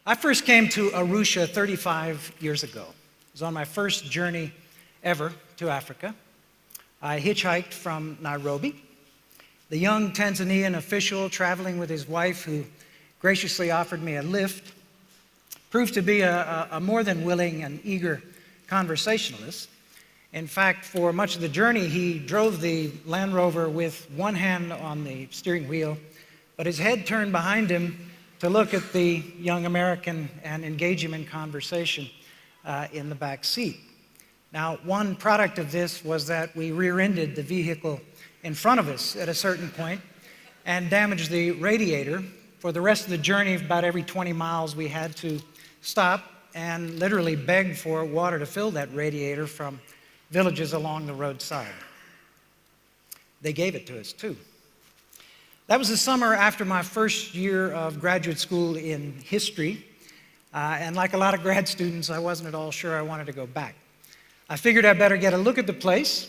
I first came to Arusha 35 years ago. It was on my first journey ever to Africa. I hitchhiked from Nairobi. The young Tanzanian official traveling with his wife, who graciously offered me a lift, proved to be a more than willing and eager conversationalist. In fact, for much of the journey, he drove the Land Rover with one hand on the steering wheel, but his head turned behind him to look at the young American and engage him in conversation in the back seat. Now, one product of this was that we rear-ended the vehicle in front of us at a certain point and damaged the radiator. For the rest of the journey, about every 20 miles, we had to stop and literally beg for water to fill that radiator from villages along the roadside. They gave it to us, too. That was the summer after my first year of graduate school in history. And like a lot of grad students, I wasn't at all sure I wanted to go back. I figured I'd better get a look at the place.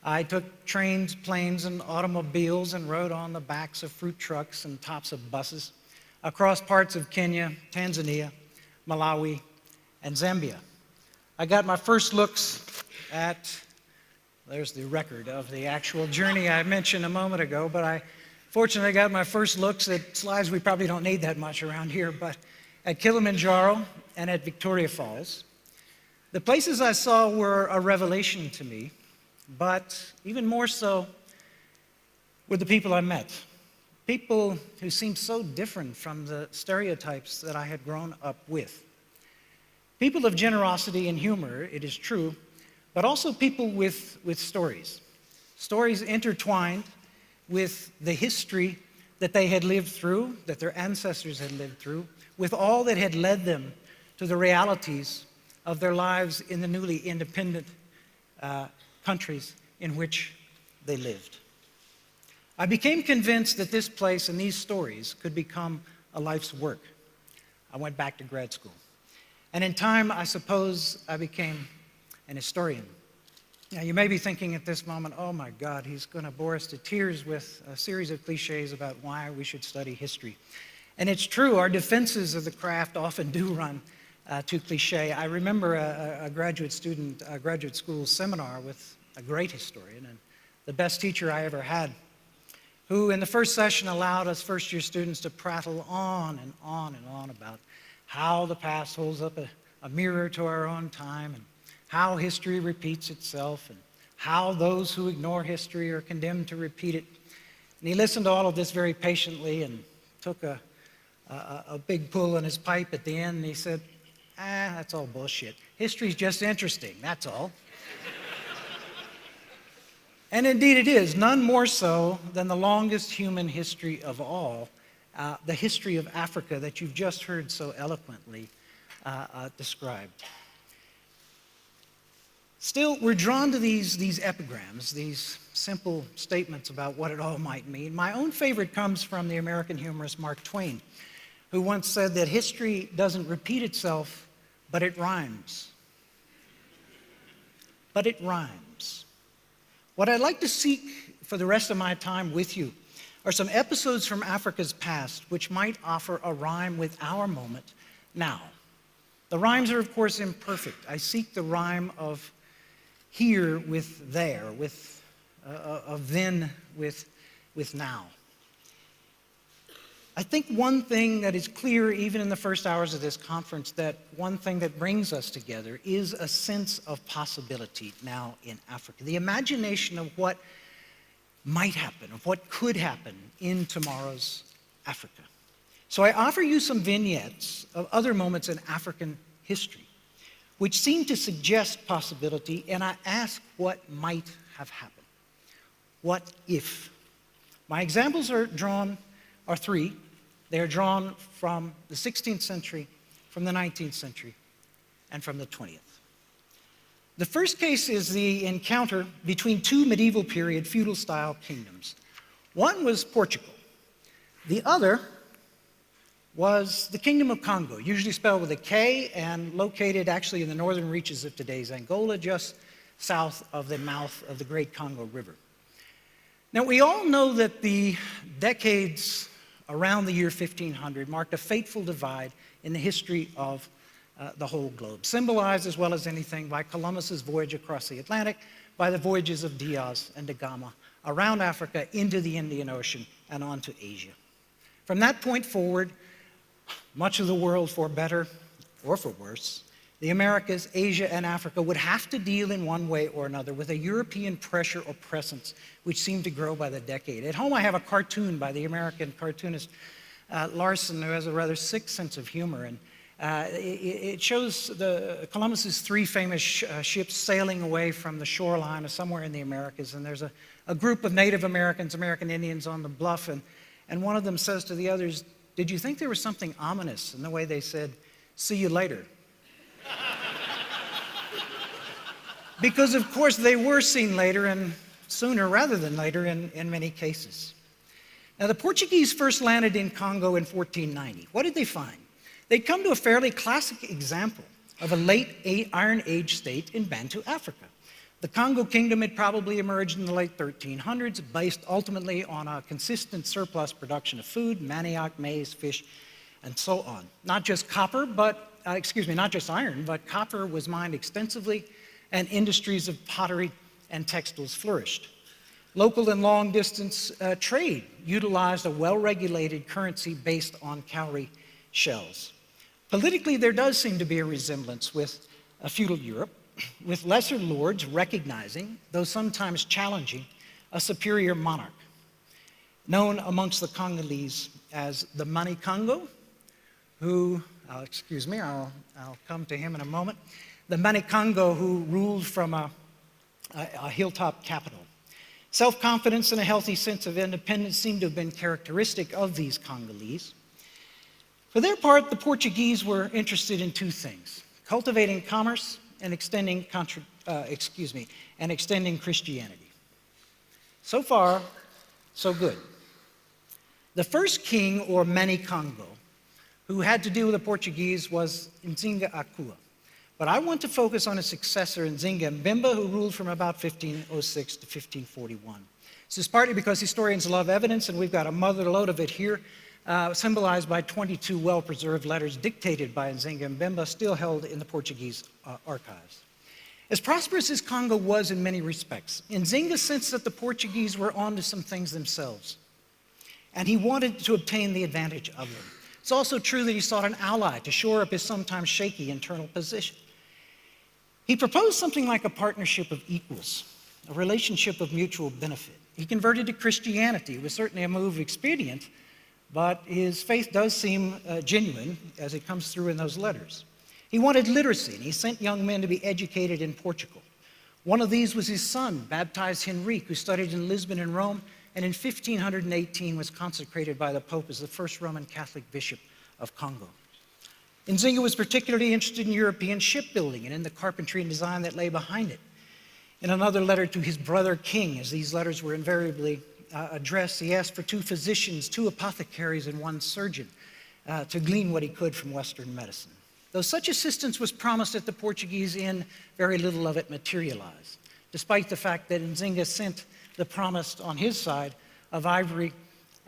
I took trains, planes, and automobiles and rode on the backs of fruit trucks and tops of buses across parts of Kenya, Tanzania, Malawi, and Zambia. I got my first looks at, there's the record of the actual journey I mentioned a moment ago, but I fortunately got my first looks at slides we probably don't need that much around here, but at Kilimanjaro and at Victoria Falls. The places I saw were a revelation to me, but even more so were the people I met. People who seemed so different from the stereotypes that I had grown up with. People of generosity and humor, it is true, but also people with stories. Stories intertwined with the history that they had lived through, that their ancestors had lived through, with all that had led them to the realities of their lives in the newly independent countries in which they lived. I became convinced that this place and these stories could become a life's work. I went back to grad school. And in time, I suppose I became an historian. Now, you may be thinking at this moment, oh my God, he's going to bore us to tears with a series of cliches about why we should study history. And it's true, our defenses of the craft often do run too cliche. I remember a graduate school seminar with a great historian and the best teacher I ever had, who in the first session allowed us first-year students to prattle on and on and on about how the past holds up a mirror to our own time, and how history repeats itself, and how those who ignore history are condemned to repeat it. And he listened to all of this very patiently and took a big pull on his pipe at the end, and he said, that's all bullshit. History's just interesting, that's all. And indeed it is, none more so than the longest human history of all, the history of Africa that you've just heard so eloquently described. Still, we're drawn to these epigrams, these simple statements about what it all might mean. My own favorite comes from the American humorist Mark Twain, who once said that history doesn't repeat itself, but it rhymes. But it rhymes. What I'd like to seek for the rest of my time with you are some episodes from Africa's past which might offer a rhyme with our moment now. The rhymes are, of course, imperfect. I seek the rhyme of here with there, of then with now. I think one thing that is clear even in the first hours of this conference, that one thing that brings us together is a sense of possibility now in Africa. The imagination of what might happen, of what could happen in tomorrow's Africa. So I offer you some vignettes of other moments in African history which seem to suggest possibility, and I ask what might have happened. What if? My examples are three. They are drawn from the 16th century, from the 19th century, and from the 20th. The first case is the encounter between two medieval period feudal-style kingdoms. One was Portugal. The other was the Kingdom of Kongo, usually spelled with a K, and located actually in the northern reaches of today's Angola, just south of the mouth of the Great Kongo River. Now, we all know that the decades around the year 1500 marked a fateful divide in the history of the whole globe, symbolized as well as anything by Columbus's voyage across the Atlantic, by the voyages of Diaz and da Gama around Africa into the Indian Ocean and on to Asia. From that point forward, much of the world, for better or for worse, the Americas, Asia, and Africa would have to deal in one way or another with a European pressure or presence which seemed to grow by the decade. At home, I have a cartoon by the American cartoonist Larson, who has a rather sick sense of humor. And it shows Columbus's three famous ships sailing away from the shoreline of somewhere in the Americas. And there's a group of Native Americans, American Indians, on the bluff. And one of them says to the others, "Did you think there was something ominous in the way they said, 'See you later'?" Because, of course, they were seen later, and sooner rather than later in many cases. Now, the Portuguese first landed in Kongo in 1490. What did they find? They'd come to a fairly classic example of a late Iron Age state in Bantu Africa. The Kongo kingdom had probably emerged in the late 1300s, based ultimately on a consistent surplus production of food, manioc, maize, fish, and so on. Not just iron, but copper was mined extensively, and industries of pottery and textiles flourished. Local and long-distance trade utilized a well-regulated currency based on cowrie shells. Politically, there does seem to be a resemblance with feudal Europe, with lesser lords recognizing, though sometimes challenging, a superior monarch, known amongst the Congolese as the Mani Kongo, who, I'll come to him in a moment, the Mani Kongo who ruled from a hilltop capital. Self-confidence and a healthy sense of independence seem to have been characteristic of these Congolese. For their part, the Portuguese were interested in two things: cultivating commerce and extending Christianity. So far, so good. The first king, or Mani Kongo, who had to deal with the Portuguese was Nzinga Akua. But I want to focus on his successor, Nzinga Mbemba, who ruled from about 1506 to 1541. This is partly because historians love evidence, and we've got a mother lode of it here, symbolized by 22 well-preserved letters dictated by Nzinga Mbemba, still held in the Portuguese archives. As prosperous as Kongo was in many respects, Nzinga sensed that the Portuguese were onto some things themselves, and he wanted to obtain the advantage of them. It's also true that he sought an ally to shore up his sometimes shaky internal position. He proposed something like a partnership of equals, a relationship of mutual benefit. He converted to Christianity. It was certainly a move expedient, but his faith does seem genuine as it comes through in those letters. He wanted literacy, and he sent young men to be educated in Portugal. One of these was his son, baptized Henrique, who studied in Lisbon and Rome, and in 1518 was consecrated by the Pope as the first Roman Catholic bishop of Kongo. Nzinga was particularly interested in European shipbuilding and in the carpentry and design that lay behind it. In another letter to his brother king, as these letters were invariably addressed, he asked for 2 physicians, 2 apothecaries, and 1 surgeon to glean what he could from Western medicine. Though such assistance was promised at the Portuguese inn, very little of it materialized, despite the fact that Nzinga sent the promise on his side of ivory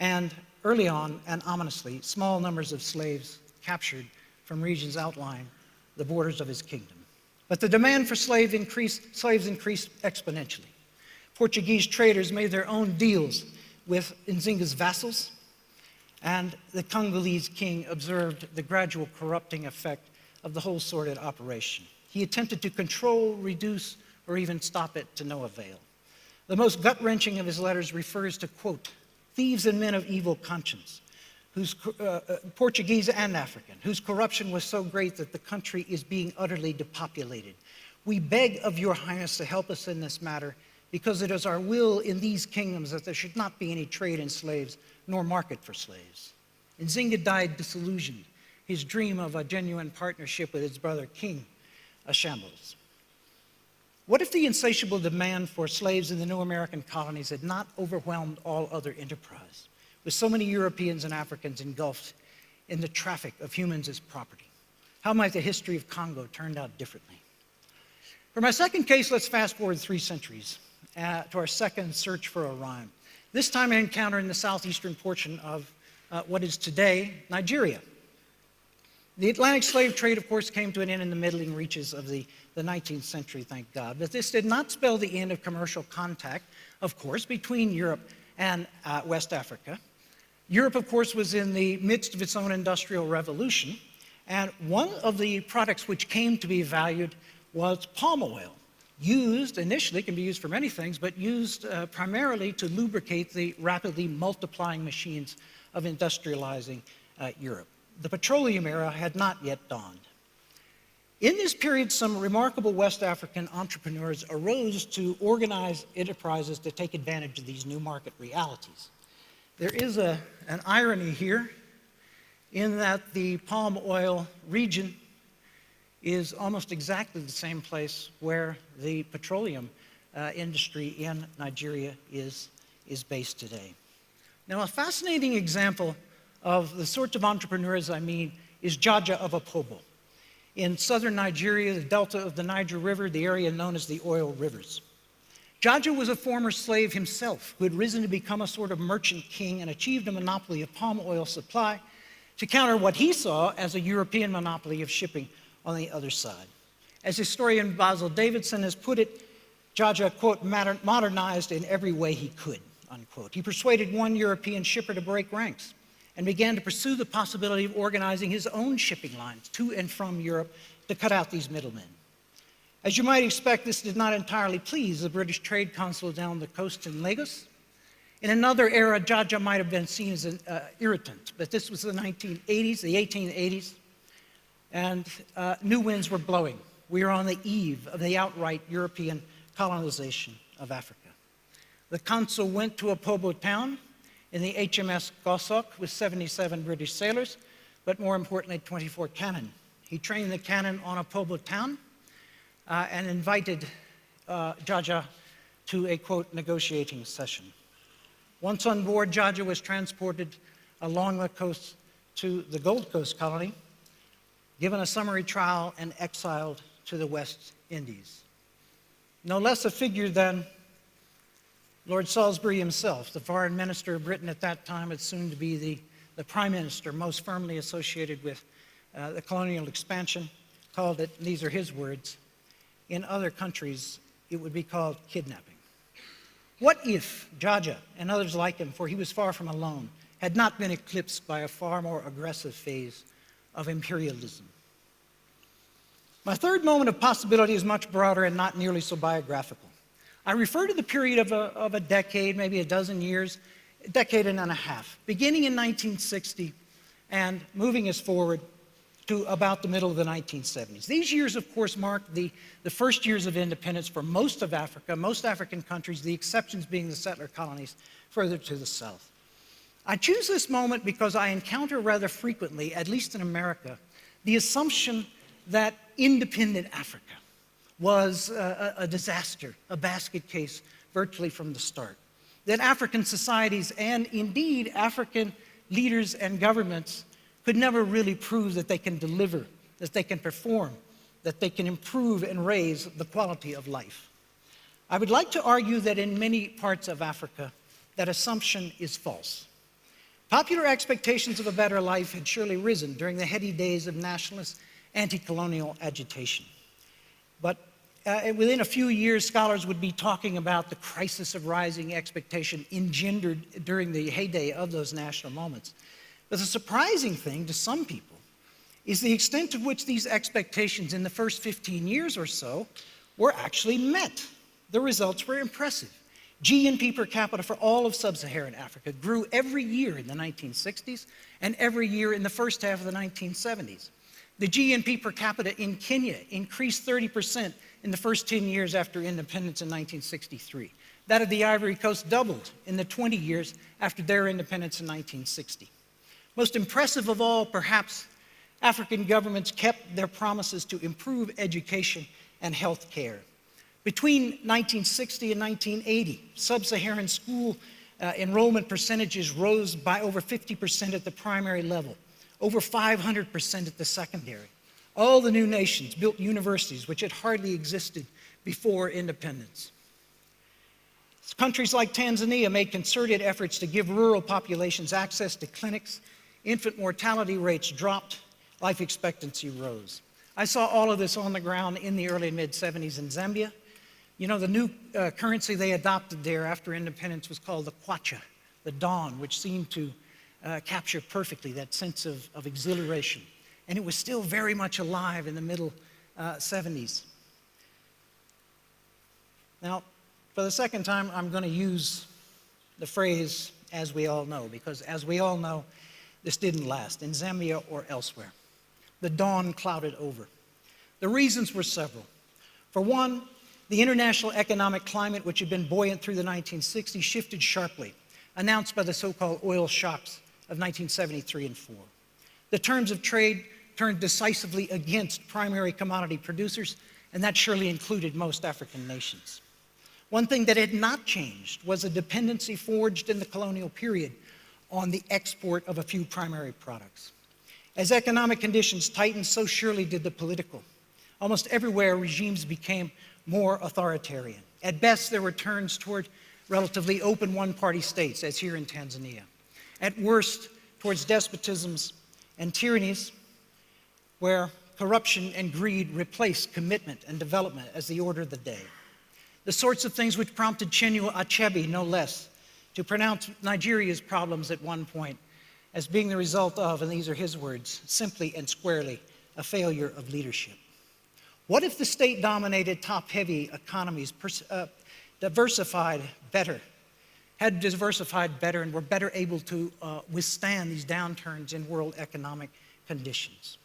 and, early on and ominously, small numbers of slaves captured from regions outlying the borders of his kingdom. But the demand for slaves increased exponentially. Portuguese traders made their own deals with Nzinga's vassals, and the Congolese king observed the gradual corrupting effect of the whole sordid operation. He attempted to control, reduce, or even stop it to no avail. The most gut-wrenching of his letters refers to, quote, thieves and men of evil conscience, whose Portuguese and African, whose corruption was so great that the country is being utterly depopulated. We beg of your highness to help us in this matter, because it is our will in these kingdoms that there should not be any trade in slaves, nor market for slaves. Nzinga died disillusioned, his dream of a genuine partnership with his brother king a shambles. What if the insatiable demand for slaves in the new American colonies had not overwhelmed all other enterprise, with so many Europeans and Africans engulfed in the traffic of humans as property? How might the history of Kongo turn out differently? For my second case, let's fast forward 3 centuries to our second search for a rhyme. This time an encounter in the southeastern portion of what is today Nigeria. The Atlantic slave trade, of course, came to an end in the middling reaches of the 19th century, thank God. But this did not spell the end of commercial contact, of course, between Europe and West Africa. Europe, of course, was in the midst of its own industrial revolution, and one of the products which came to be valued was palm oil, used initially, can be used for many things, but used primarily to lubricate the rapidly multiplying machines of industrializing Europe. The petroleum era had not yet dawned. In this period, some remarkable West African entrepreneurs arose to organize enterprises to take advantage of these new market realities. There is an irony here in that the palm oil region is almost exactly the same place where the petroleum industry in Nigeria is based today. Now, a fascinating example of the sorts of entrepreneurs I mean is Jaja of Opobo. In southern Nigeria, the delta of the Niger River, the area known as the Oil Rivers. Jaja was a former slave himself who had risen to become a sort of merchant king and achieved a monopoly of palm oil supply to counter what he saw as a European monopoly of shipping on the other side. As historian Basil Davidson has put it, Jaja, quote, modernized in every way he could, unquote. He persuaded one European shipper to break ranks and began to pursue the possibility of organizing his own shipping lines to and from Europe to cut out these middlemen. As you might expect, this did not entirely please the British trade consul down the coast in Lagos. In another era, Jaja might have been seen as an irritant, but this was the 1980s, the 1880s, and new winds were blowing. We were on the eve of the outright European colonization of Africa. The consul went to Opobo town in the HMS Gossok with 77 British sailors, but more importantly, 24 cannon. He trained the cannon on Opobo town and invited Jaja to a, quote, negotiating session. Once on board, Jaja was transported along the coast to the Gold Coast colony, given a summary trial, and exiled to the West Indies. No less a figure than Lord Salisbury himself, the foreign minister of Britain at that time, and soon to be the prime minister most firmly associated with the colonial expansion, called it, these are his words, in other countries it would be called kidnapping. What if Jaja and others like him, for he was far from alone, had not been eclipsed by a far more aggressive phase of imperialism? My third moment of possibility is much broader and not nearly so biographical. I refer to the period of a decade, maybe a dozen years, a decade and a half, beginning in 1960 and moving us forward to about the middle of the 1970s. These years, of course, marked the first years of independence for most of Africa, most African countries, the exceptions being the settler colonies further to the south. I choose this moment because I encounter rather frequently, at least in America, the assumption that independent Africa was a disaster, a basket case virtually from the start. That African societies and indeed African leaders and governments could never really prove that they can deliver, that they can perform, that they can improve and raise the quality of life. I would like to argue that in many parts of Africa, that assumption is false. Popular expectations of a better life had surely risen during the heady days of nationalist anti-colonial agitation. But within a few years, scholars would be talking about the crisis of rising expectation engendered during the heyday of those national moments. But the surprising thing to some people is the extent to which these expectations in the first 15 years or so were actually met. The results were impressive. GNP per capita for all of sub-Saharan Africa grew every year in the 1960s and every year in the first half of the 1970s. The GNP per capita in Kenya increased 30% in the first 10 years after independence in 1963. That of the Ivory Coast doubled in the 20 years after their independence in 1960. Most impressive of all, perhaps, African governments kept their promises to improve education and health care. Between 1960 and 1980, sub-Saharan school enrollment percentages rose by over 50% at the primary level, over 500% at the secondary. All the new nations built universities which had hardly existed before independence. Countries like Tanzania made concerted efforts to give rural populations access to clinics. Infant mortality rates dropped, life expectancy rose. I saw all of this on the ground in the early and mid-'70s in Zambia. You know, the new currency they adopted there after independence was called the kwacha, the dawn, which seemed to capture perfectly that sense of exhilaration. And it was still very much alive in the middle 70s. Now, for the second time, I'm going to use the phrase, as we all know, because as we all know, this didn't last in Zambia or elsewhere. The dawn clouded over. The reasons were several. For one, the international economic climate, which had been buoyant through the 1960s, shifted sharply, announced by the so-called oil shocks of 1973 and 4. The terms of trade turned decisively against primary commodity producers, and that surely included most African nations. One thing that had not changed was a dependency forged in the colonial period on the export of a few primary products. As economic conditions tightened, so surely did the political. Almost everywhere, regimes became more authoritarian. At best, there were turns toward relatively open one-party states, as here in Tanzania. At worst, towards despotisms and tyrannies, where corruption and greed replaced commitment and development as the order of the day. The sorts of things which prompted Chinua Achebe, no less, to pronounce Nigeria's problems at one point as being the result of, and these are his words, simply and squarely, a failure of leadership. What if the state-dominated, top-heavy economies diversified better, had diversified better and were better able to withstand these downturns in world economic conditions?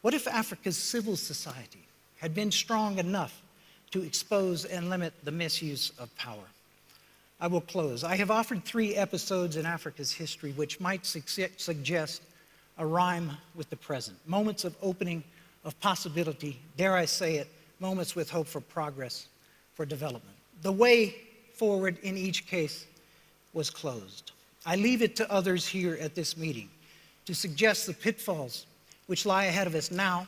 What if Africa's civil society had been strong enough to expose and limit the misuse of power? I will close. I have offered 3 episodes in Africa's history which might suggest a rhyme with the present. Moments of opening, of possibility, dare I say it, moments with hope for progress, for development. The way forward in each case was closed. I leave it to others here at this meeting to suggest the pitfalls which lie ahead of us now,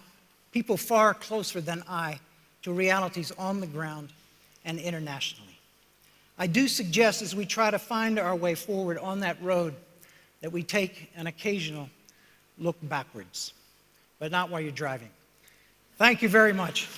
people far closer than I to realities on the ground and internationally. I do suggest as we try to find our way forward on that road that we take an occasional look backwards, but not while you're driving. Thank you very much.